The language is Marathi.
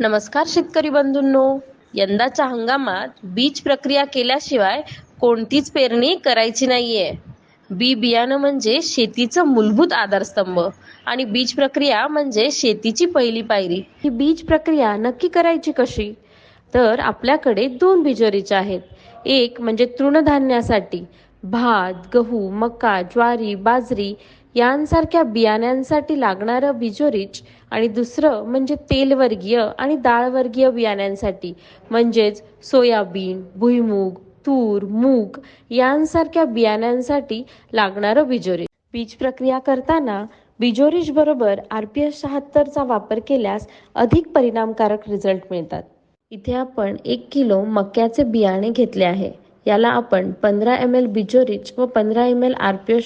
नमस्कार शेतकरी बंधूंनो. यंदाच्या हंगामात बीज प्रक्रिया केल्याशिवाय कोणतीच पेरणी करायची नाहीये. बी बियाणं म्हणजे शेतीचं मूलभूत आधारस्तंभ आणि बीज प्रक्रिया म्हणजे शेतीची पहिली पायरी. ही बीज प्रक्रिया नक्की करायची कशी? तर आपल्याकडे दोन बिजोरीचे आहेत. एक म्हणजे तृणधान्यासाठी भात, गहू, मका, ज्वारी, बाजरी यांसारख्या बियाण्यांसाठी लागणारं बिजोरीच, आणि दुसरं म्हणजे तेलवर्गीय आणि डाळवर्गीय बियाण्यांसाठी म्हणजेच सोयाबीन, भुईमूग, तूर, मूग यांसारख्या बियाण्यांसाठी लागणारं बिजोरीच. बीज प्रक्रिया करताना बिजोरीच बरोबर RPS 76 चा वापर केल्यास अधिक परिणामकारक रिझल्ट मिळतात. इथे आपण 1 किलो मक्याचे बियाणे घेतले आहे. याला आपण 15 ml बिजोरीच व 15 ml RPS